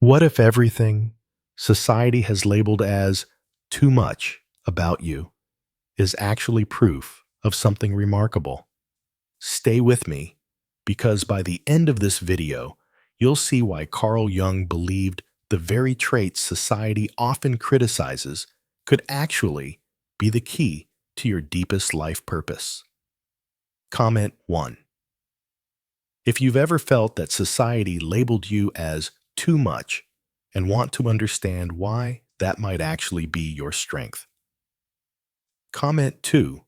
What if everything society has labeled as too much about you is actually proof of something remarkable? Stay with me, because by the end of this video, you'll see why Carl Jung believed the very traits society often criticizes could actually be the key to your deepest life purpose. Comment 1. If you've ever felt that society labeled you as too much and want to understand why that might actually be your strength. Comment 2.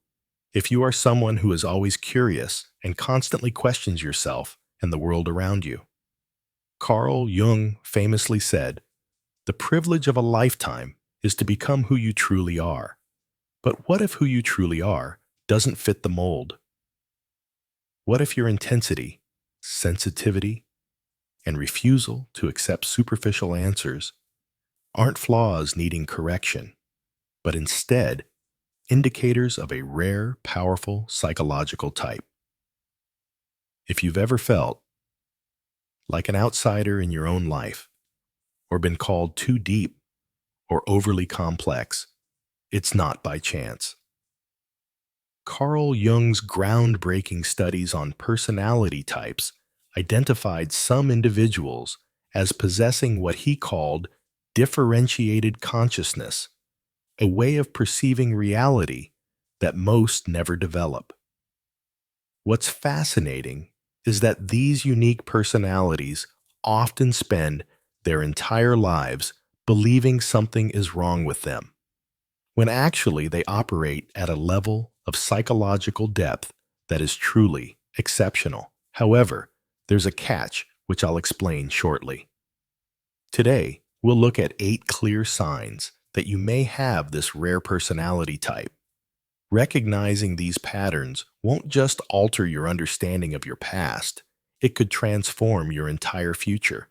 If you are someone who is always curious and constantly questions yourself and the world around you. Carl Jung famously said, "The privilege of a lifetime is to become who you truly are." But what if who you truly are doesn't fit the mold? What if your intensity, sensitivity, and refusal to accept superficial answers aren't flaws needing correction, but instead indicators of a rare, powerful psychological type? If you've ever felt like an outsider in your own life, or been called too deep or overly complex, it's not by chance. Carl Jung's groundbreaking studies on personality types identified some individuals as possessing what he called differentiated consciousness, a way of perceiving reality that most never develop. What's fascinating is that these unique personalities often spend their entire lives believing something is wrong with them, when actually they operate at a level of psychological depth that is truly exceptional. However, there's a catch, which I'll explain shortly. Today, we'll look at 8 clear signs that you may have this rare personality type. Recognizing these patterns won't just alter your understanding of your past, it could transform your entire future.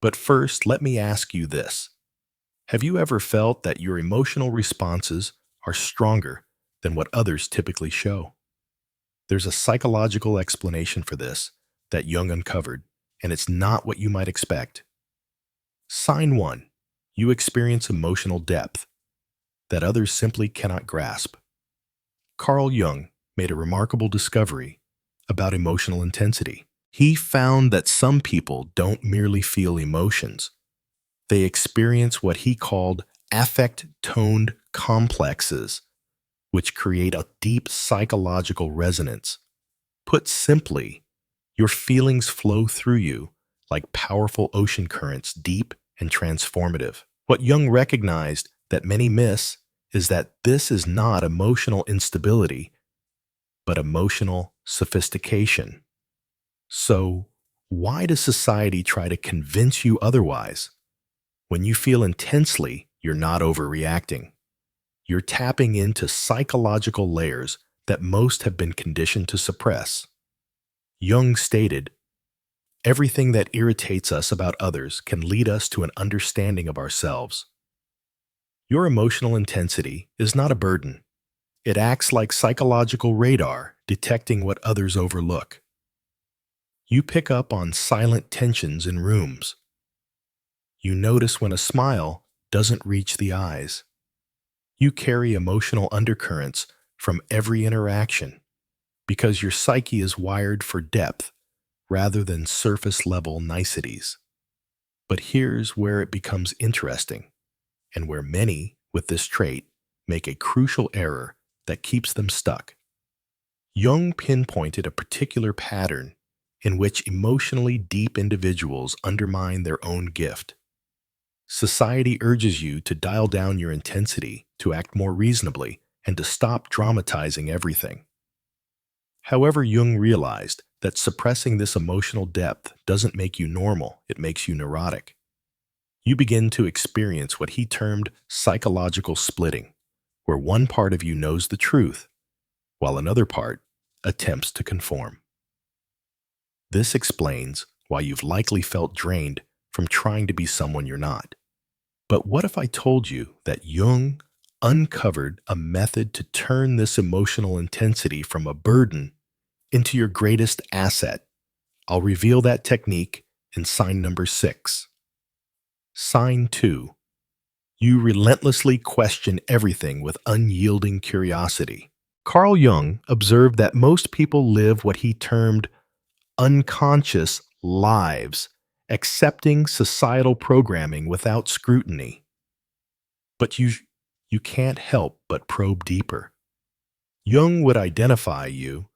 But first, let me ask you this. Have you ever felt that your emotional responses are stronger than what others typically show? There's a psychological explanation for this that Jung uncovered, and it's not what you might expect. Sign 1. You experience emotional depth that others simply cannot grasp. Carl Jung made a remarkable discovery about emotional intensity. He found that some people don't merely feel emotions, they experience what he called affect-toned complexes, which create a deep psychological resonance. Put simply, your feelings flow through you like powerful ocean currents, deep and transformative. What Jung recognized that many miss is that this is not emotional instability, but emotional sophistication. So, why does society try to convince you otherwise? When you feel intensely, you're not overreacting. You're tapping into psychological layers that most have been conditioned to suppress. Jung stated, "Everything that irritates us about others can lead us to an understanding of ourselves." Your emotional intensity is not a burden. It acts like psychological radar, detecting what others overlook. You pick up on silent tensions in rooms. You notice when a smile doesn't reach the eyes. You carry emotional undercurrents from every interaction because your psyche is wired for depth rather than surface-level niceties. But here's where it becomes interesting, and where many with this trait make a crucial error that keeps them stuck. Jung pinpointed a particular pattern in which emotionally deep individuals undermine their own gift. Society urges you to dial down your intensity, to act more reasonably, and to stop dramatizing everything. However, Jung realized that suppressing this emotional depth doesn't make you normal, it makes you neurotic. You begin to experience what he termed psychological splitting, where one part of you knows the truth, while another part attempts to conform. This explains why you've likely felt drained from trying to be someone you're not. But what if I told you that Jung uncovered a method to turn this emotional intensity from a burden into your greatest asset? I'll reveal that technique in sign number 6. Sign 2. You relentlessly question everything with unyielding curiosity. Carl Jung observed that most people live what he termed unconscious lives, accepting societal programming without scrutiny. But you can't help but probe deeper. Jung would identify you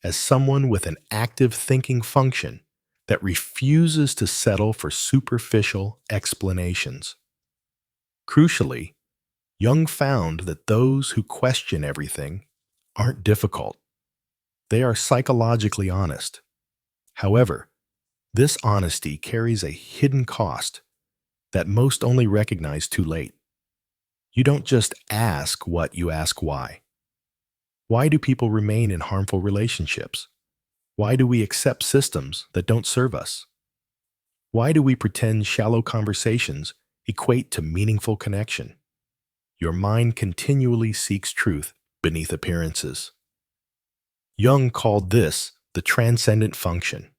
as someone with an active thinking function that refuses to settle for superficial explanations. Crucially, Jung found that those who question everything aren't difficult. They are psychologically honest. However, this honesty carries a hidden cost that most only recognize too late. You don't just ask what, you ask why. Why do people remain in harmful relationships? Why do we accept systems that don't serve us? Why do we pretend shallow conversations equate to meaningful connection? Your mind continually seeks truth beneath appearances. Jung called this the transcendent function,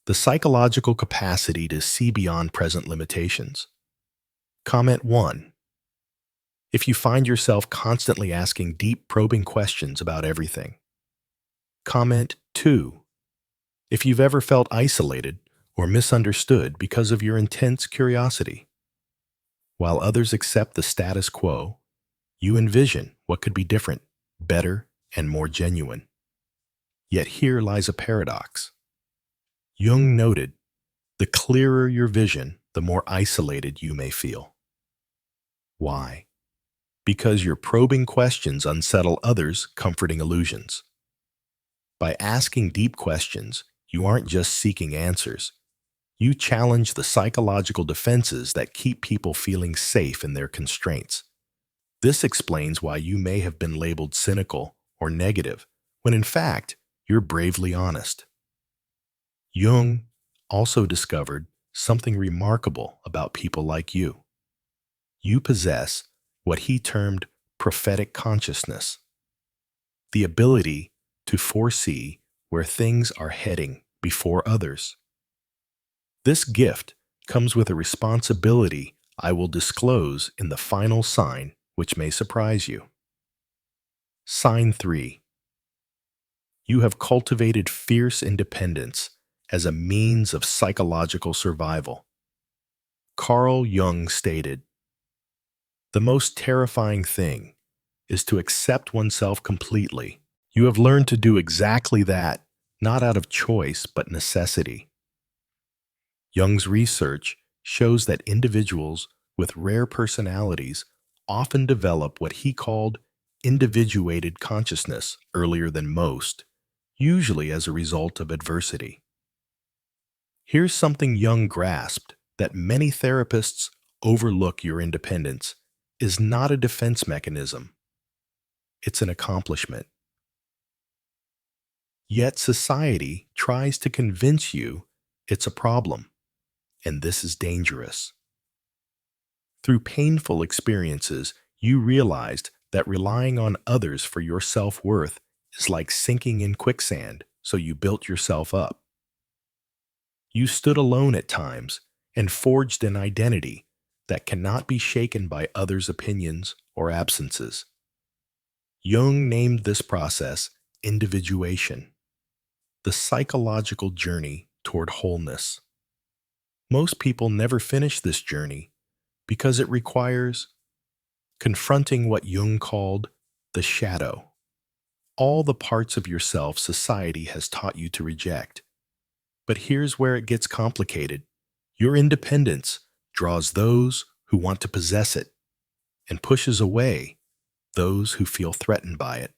the psychological capacity to see beyond present limitations. Comment 1. If you find yourself constantly asking deep, probing questions about everything. Comment 2. If you've ever felt isolated or misunderstood because of your intense curiosity. While others accept the status quo, you envision what could be different, better, and more genuine. Yet here lies a paradox. Jung noted, the clearer your vision, the more isolated you may feel. Why? Because your probing questions unsettle others' comforting illusions. By asking deep questions, you aren't just seeking answers. You challenge the psychological defenses that keep people feeling safe in their constraints. This explains why you may have been labeled cynical or negative, when in fact, you're bravely honest. Jung also discovered something remarkable about people like you. You possess what he termed prophetic consciousness, the ability to foresee where things are heading before others. This gift comes with a responsibility I will disclose in the final sign, which may surprise you. Sign 3. You have cultivated fierce independence as a means of psychological survival. Carl Jung stated, "The most terrifying thing is to accept oneself completely. You have learned to do exactly that, not out of choice but necessity." Jung's research shows that individuals with rare personalities often develop what he called individuated consciousness earlier than most, usually as a result of adversity. Here's something Jung grasped that many therapists overlook: your independence is not a defense mechanism. It's an accomplishment. Yet society tries to convince you it's a problem, and this is dangerous. Through painful experiences, you realized that relying on others for your self-worth is like sinking in quicksand, so you built yourself up. You stood alone at times and forged an identity that cannot be shaken by others' opinions or absences. Jung named this process individuation, the psychological journey toward wholeness. Most people never finish this journey because it requires confronting what Jung called the shadow, all the parts of yourself society has taught you to reject. But here's where it gets complicated. Your independence draws those who want to possess it and pushes away those who feel threatened by it.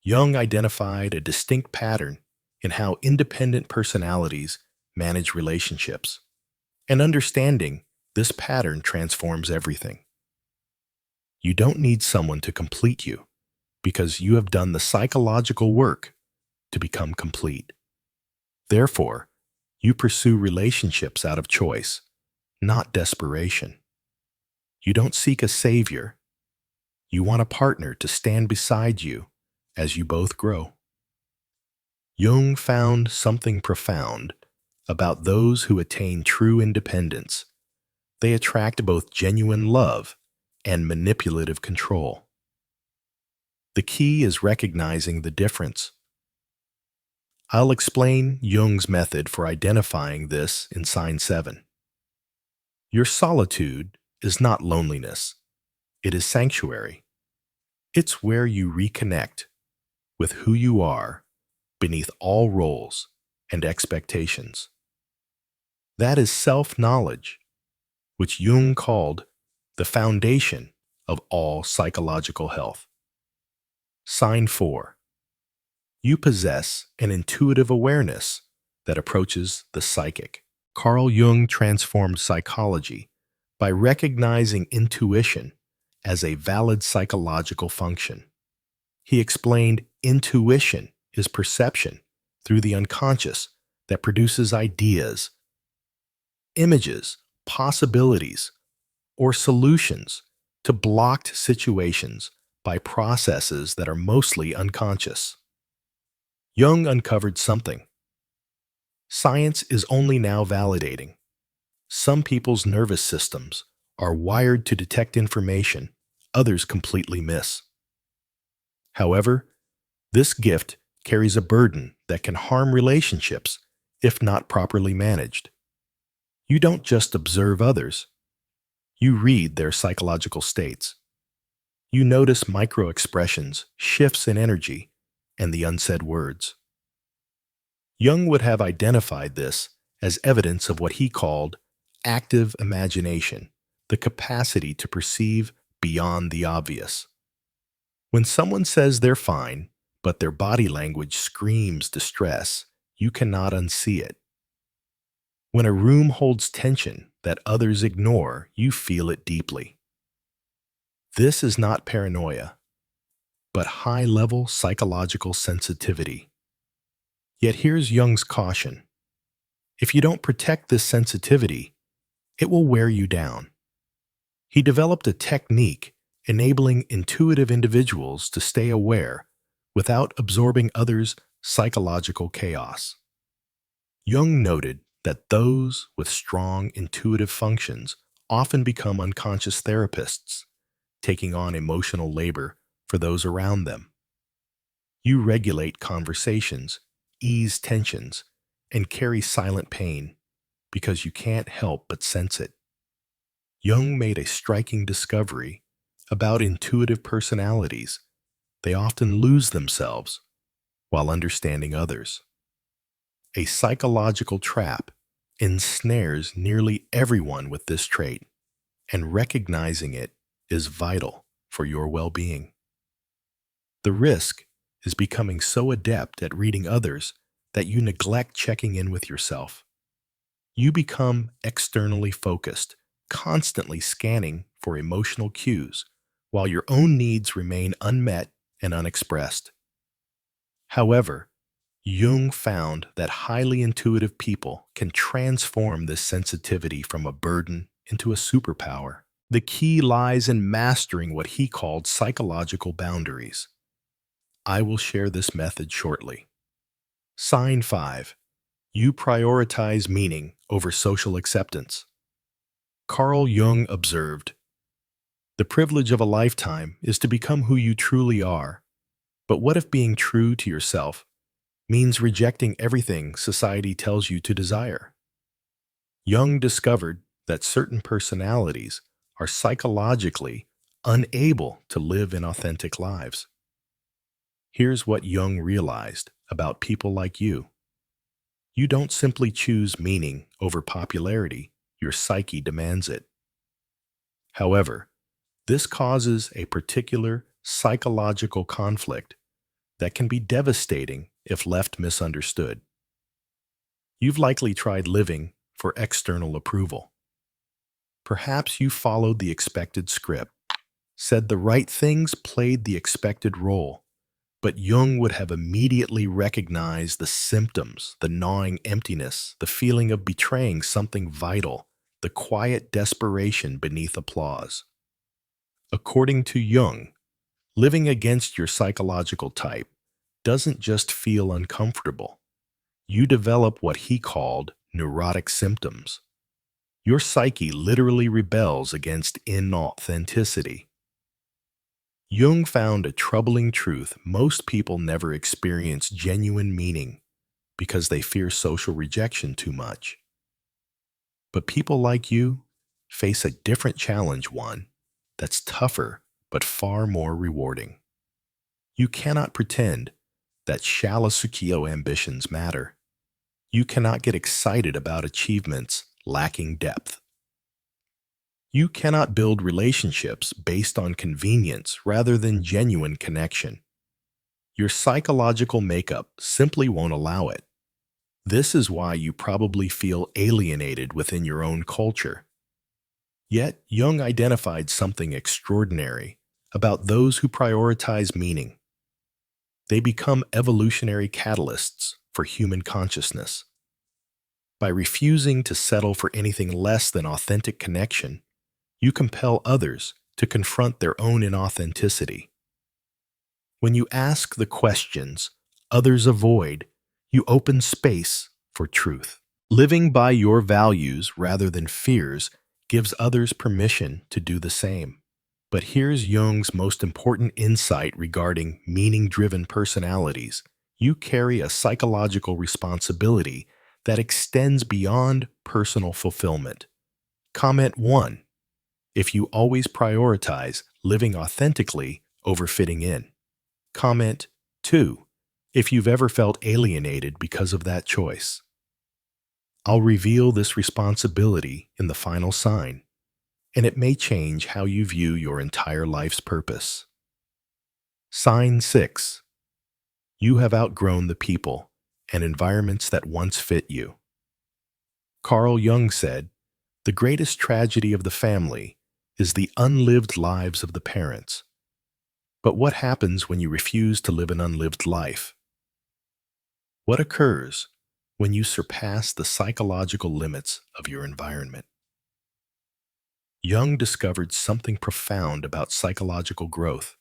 Jung identified a distinct pattern in how independent personalities manage relationships, and understanding this pattern transforms everything. You don't need someone to complete you because you have done the psychological work to become complete. Therefore, you pursue relationships out of choice, not desperation. You don't seek a savior. You want a partner to stand beside you as you both grow. Jung found something profound about those who attain true independence They attract both genuine love and manipulative control. The key is recognizing the difference. I'll explain Jung's method for identifying this in sign 7. Your solitude is not loneliness. It is sanctuary. It's where you reconnect with who you are beneath all roles and expectations. That is self-knowledge, which Jung called the foundation of all psychological health. Sign 4. You possess an intuitive awareness that approaches the psychic. Carl Jung transformed psychology by recognizing intuition as a valid psychological function. He explained intuition is perception through the unconscious that produces ideas, images, possibilities, or solutions to blocked situations by processes that are mostly unconscious. Jung uncovered something. Science is only now validating. Some people's nervous systems are wired to detect information others completely miss. However, this gift carries a burden that can harm relationships if not properly managed. You don't just observe others. You read their psychological states. You notice micro-expressions, shifts in energy, and the unsaid words. Jung would have identified this as evidence of what he called active imagination, the capacity to perceive beyond the obvious. When someone says they're fine, but their body language screams distress, you cannot unsee it. When a room holds tension that others ignore, you feel it deeply. This is not paranoia, but high-level psychological sensitivity. Yet here's Jung's caution. If you don't protect this sensitivity, it will wear you down. He developed a technique enabling intuitive individuals to stay aware without absorbing others' psychological chaos. Jung noted that those with strong intuitive functions often become unconscious therapists, taking on emotional labor for those around them. You regulate conversations, ease tensions, and carry silent pain because you can't help but sense it. Jung made a striking discovery about intuitive personalities. They often lose themselves while understanding others. A psychological trap ensnares nearly everyone with this trait, and recognizing it is vital for your well-being. The risk is becoming so adept at reading others that you neglect checking in with yourself. You become externally focused, constantly scanning for emotional cues, while your own needs remain unmet and unexpressed. However, Jung found that highly intuitive people can transform this sensitivity from a burden into a superpower. The key lies in mastering what he called psychological boundaries. I will share this method shortly. Sign 5. You prioritize meaning over social acceptance. Carl Jung observed, "The privilege of a lifetime is to become who you truly are. But what if being true to yourself means rejecting everything society tells you to desire?" Jung discovered that certain personalities are psychologically unable to live in authentic lives. Here's what Jung realized about people like you. You don't simply choose meaning over popularity, your psyche demands it. However, this causes a particular psychological conflict that can be devastating if left misunderstood. You've likely tried living for external approval. Perhaps you followed the expected script, said the right things, played the expected role, but Jung would have immediately recognized the symptoms, the gnawing emptiness, the feeling of betraying something vital, the quiet desperation beneath applause. According to Jung, living against your psychological type doesn't just feel uncomfortable. You develop what he called neurotic symptoms. Your psyche literally rebels against inauthenticity. Jung found a troubling truth: most people never experience genuine meaning because they fear social rejection too much. But people like you face a different challenge, one that's tougher but far more rewarding. You cannot pretend that shallow ambitions matter. You cannot get excited about achievements lacking depth. You cannot build relationships based on convenience rather than genuine connection. Your psychological makeup simply won't allow it. This is why you probably feel alienated within your own culture. Yet, Jung identified something extraordinary about those who prioritize meaning. They become evolutionary catalysts for human consciousness. By refusing to settle for anything less than authentic connection, you compel others to confront their own inauthenticity. When you ask the questions others avoid, you open space for truth. Living by your values rather than fears gives others permission to do the same. But here's Jung's most important insight regarding meaning-driven personalities. You carry a psychological responsibility that extends beyond personal fulfillment. Comment 1. If you always prioritize living authentically over fitting in. Comment 2. If you've ever felt alienated because of that choice. I'll reveal this responsibility in the final sign, and it may change how you view your entire life's purpose. Sign 6. You have outgrown the people and environments that once fit you. Carl Jung said, "The greatest tragedy of the family is the unlived lives of the parents." But what happens when you refuse to live an unlived life? What occurs when you surpass the psychological limits of your environment? Jung discovered something profound about psychological growth.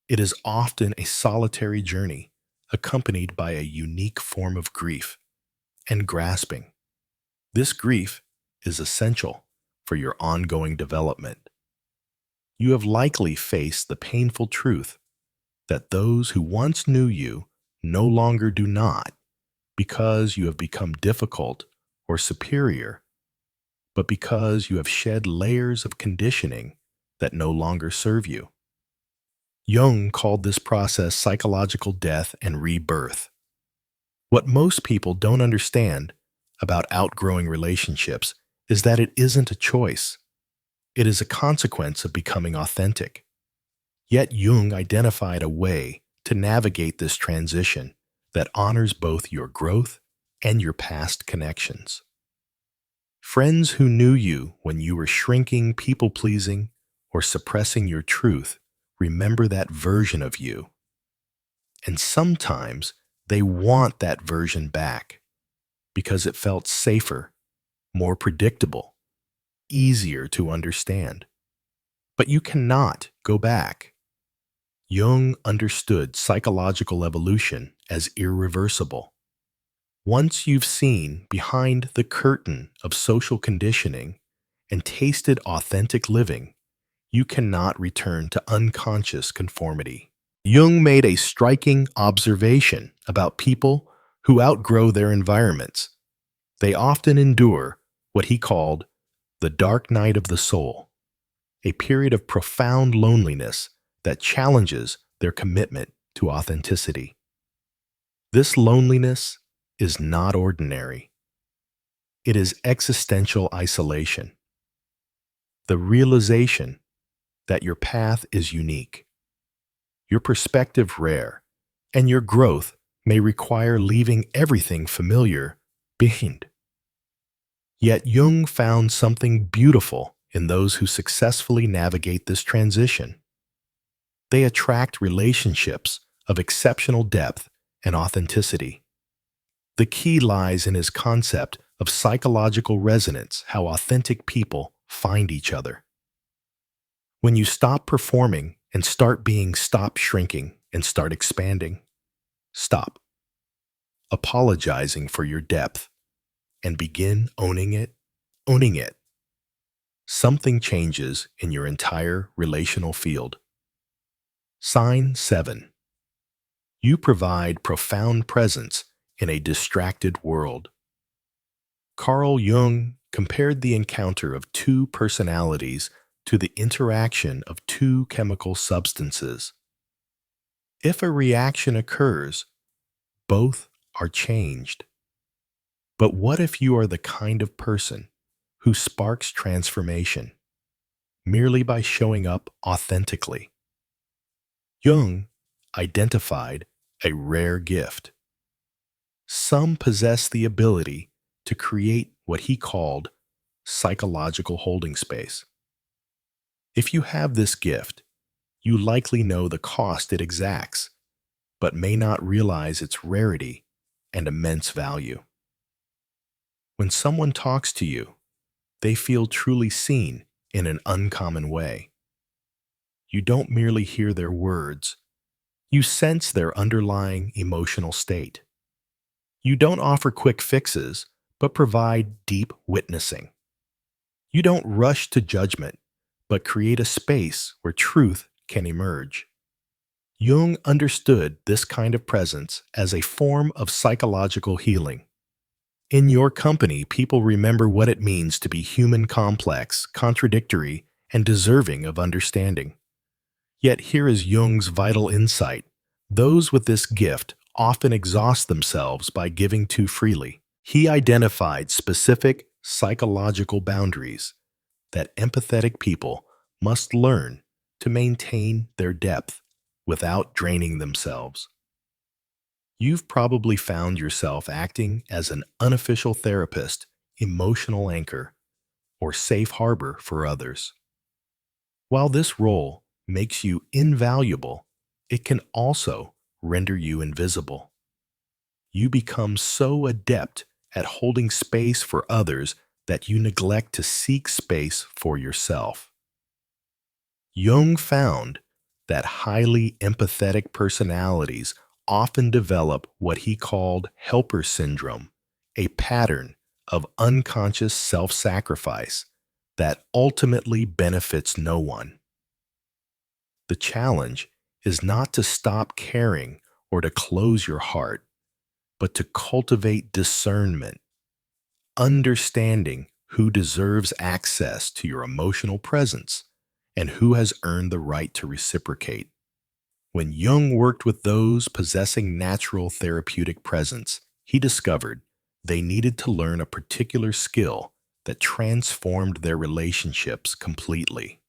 It is often a solitary journey, accompanied by a unique form of grief and grasping. This grief is essential for your ongoing development. You have likely faced the painful truth that those who once knew you no longer do not, because you have become difficult or superior, but because you have shed layers of conditioning that no longer serve you. Jung called this process psychological death and rebirth. What most people don't understand about outgrowing relationships is that it isn't a choice. It is a consequence of becoming authentic. Yet Jung identified a way to navigate this transition that honors both your growth and your past connections. Friends who knew you when you were shrinking, people-pleasing, or suppressing your truth remember that version of you. And sometimes they want that version back because it felt safer, more predictable, easier to understand. But you cannot go back. Jung understood psychological evolution as irreversible. Once you've seen behind the curtain of social conditioning and tasted authentic living, you cannot return to unconscious conformity. Jung made a striking observation about people who outgrow their environments. They often endure what he called the dark night of the soul, a period of profound loneliness that challenges their commitment to authenticity. This loneliness is not ordinary. It is existential isolation, the realization that your path is unique, your perspective rare, and your growth may require leaving everything familiar behind. Yet Jung found something beautiful in those who successfully navigate this transition. They attract relationships of exceptional depth and authenticity. The key lies in his concept of psychological resonance, how authentic people find each other. When you stop performing and start being, stop shrinking and start expanding. Stop apologizing for your depth and begin owning it, owning it, something changes in your entire relational field. Sign 7. You provide profound presence in a distracted world. Carl Jung compared the encounter of two personalities to the interaction of two chemical substances. If a reaction occurs, both are changed. But what if you are the kind of person who sparks transformation merely by showing up authentically? Jung identified a rare gift. Some possess the ability to create what he called psychological holding space. If you have this gift, you likely know the cost it exacts, but may not realize its rarity and immense value. When someone talks to you, they feel truly seen in an uncommon way. You don't merely hear their words, you sense their underlying emotional state. You don't offer quick fixes, but provide deep witnessing. You don't rush to judgment, but create a space where truth can emerge. Jung understood this kind of presence as a form of psychological healing. In your company, people remember what it means to be human, complex, contradictory, and deserving of understanding. Yet here is Jung's vital insight. Those with this gift often exhaust themselves by giving too freely. He identified specific psychological boundaries that empathetic people must learn to maintain their depth without draining themselves. You've probably found yourself acting as an unofficial therapist, emotional anchor, or safe harbor for others. While this role makes you invaluable, it can also render you invisible. You become so adept at holding space for others that you neglect to seek space for yourself. Jung found that highly empathetic personalities often develop what he called helper syndrome, a pattern of unconscious self-sacrifice that ultimately benefits no one. The challenge is not to stop caring or to close your heart, but to cultivate discernment, understanding who deserves access to your emotional presence and who has earned the right to reciprocate. When Jung worked with those possessing natural therapeutic presence, he discovered they needed to learn a particular skill that transformed their relationships completely.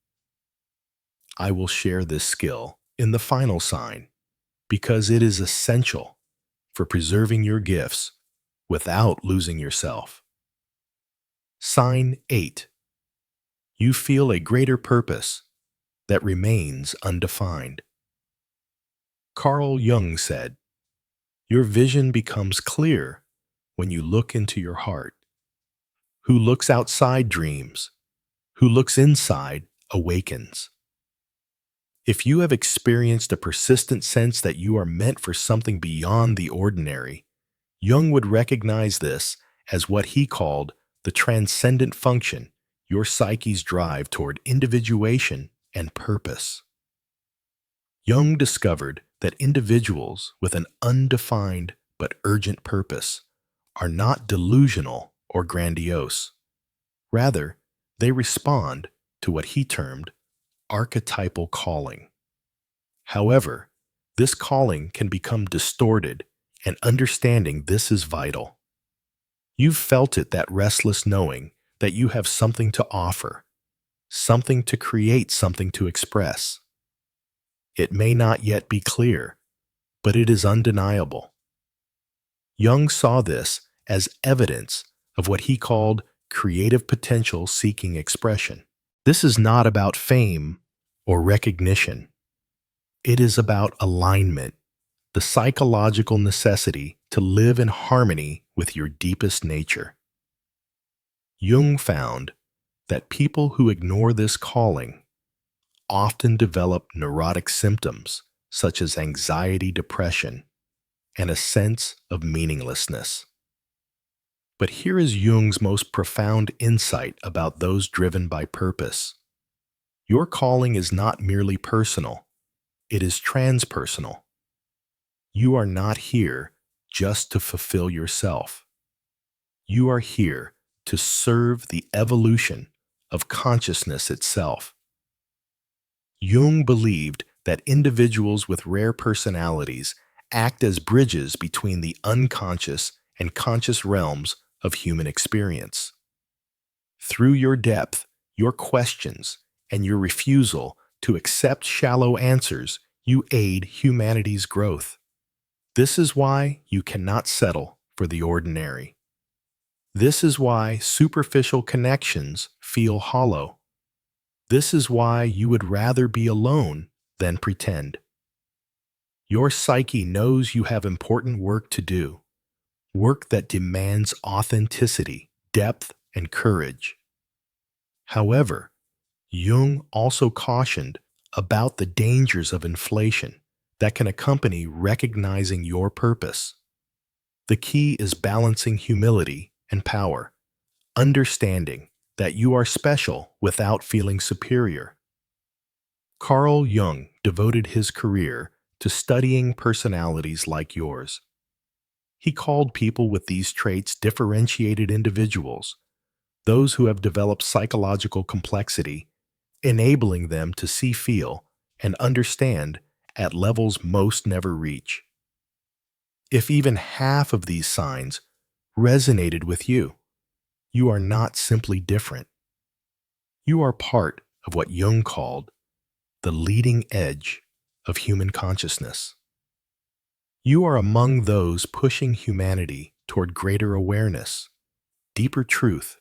I will share this skill in the final sign because it is essential for preserving your gifts without losing yourself. Sign 8. You feel a greater purpose that remains undefined. Carl Jung said, "Your vision becomes clear when you look into your heart. Who looks outside dreams, who looks inside awakens." If you have experienced a persistent sense that you are meant for something beyond the ordinary, Jung would recognize this as what he called the transcendent function, your psyche's drive toward individuation and purpose. Jung discovered that individuals with an undefined but urgent purpose are not delusional or grandiose. Rather, they respond to what he termed archetypal calling. However, this calling can become distorted, and understanding this is vital. You've felt it, that restless knowing that you have something to offer, something to create, something to express. It may not yet be clear, but it is undeniable. Jung saw this as evidence of what he called creative potential seeking expression. This is not about fame or recognition. It is about alignment, the psychological necessity to live in harmony with your deepest nature. Jung found that people who ignore this calling often develop neurotic symptoms such as anxiety, depression, and a sense of meaninglessness. But here is Jung's most profound insight about those driven by purpose. Your calling is not merely personal, it is transpersonal. You are not here just to fulfill yourself. You are here to serve the evolution of consciousness itself. Jung believed that individuals with rare personalities act as bridges between the unconscious and conscious realms of human experience. Through your depth, your questions, and your refusal to accept shallow answers, you aid humanity's growth. This is why you cannot settle for the ordinary. This is why superficial connections feel hollow. This is why you would rather be alone than pretend. Your psyche knows you have important work to do, work that demands authenticity, depth, and courage. However, Jung also cautioned about the dangers of inflation that can accompany recognizing your purpose. The key is balancing humility and power, understanding that you are special without feeling superior. Carl Jung devoted his career to studying personalities like yours. He called people with these traits differentiated individuals, those who have developed psychological complexity, enabling them to see, feel, and understand at levels most never reach. If even half of these signs resonated with you, you are not simply different. You are part of what Jung called the leading edge of human consciousness. You are among those pushing humanity toward greater awareness, deeper truth,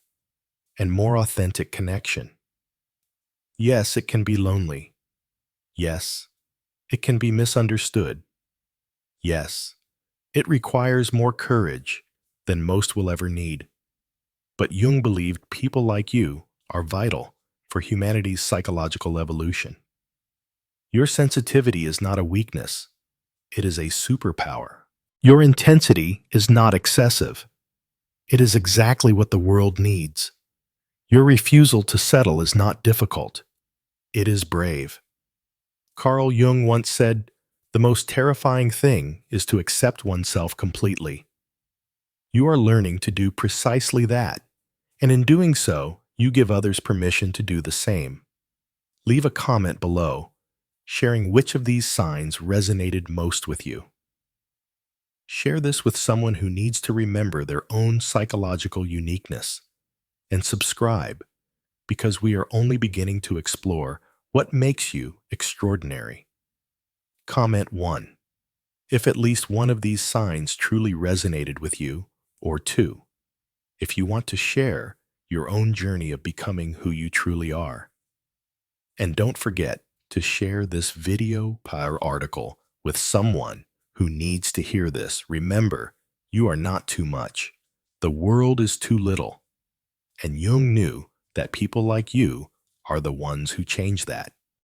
and more authentic connection. Yes, it can be lonely. Yes, it can be misunderstood. Yes, it requires more courage than most will ever need. But Jung believed people like you are vital for humanity's psychological evolution. Your sensitivity is not a weakness, it is a superpower. Your intensity is not excessive. It is exactly what the world needs. Your refusal to settle is not difficult. It is brave. Carl Jung once said, "The most terrifying thing is to accept oneself completely." You are learning to do precisely that, and in doing so, you give others permission to do the same. Leave a comment below, sharing which of these signs resonated most with you. Share this with someone who needs to remember their own psychological uniqueness. And subscribe, because we are only beginning to explore what makes you extraordinary. Comment 1. If at least one of these signs truly resonated with you, or 2. If you want to share your own journey of becoming who you truly are. And don't forget to share this video or article with someone who needs to hear this. Remember, you are not too much. The world is too little. And Jung knew that people like you are the ones who change that.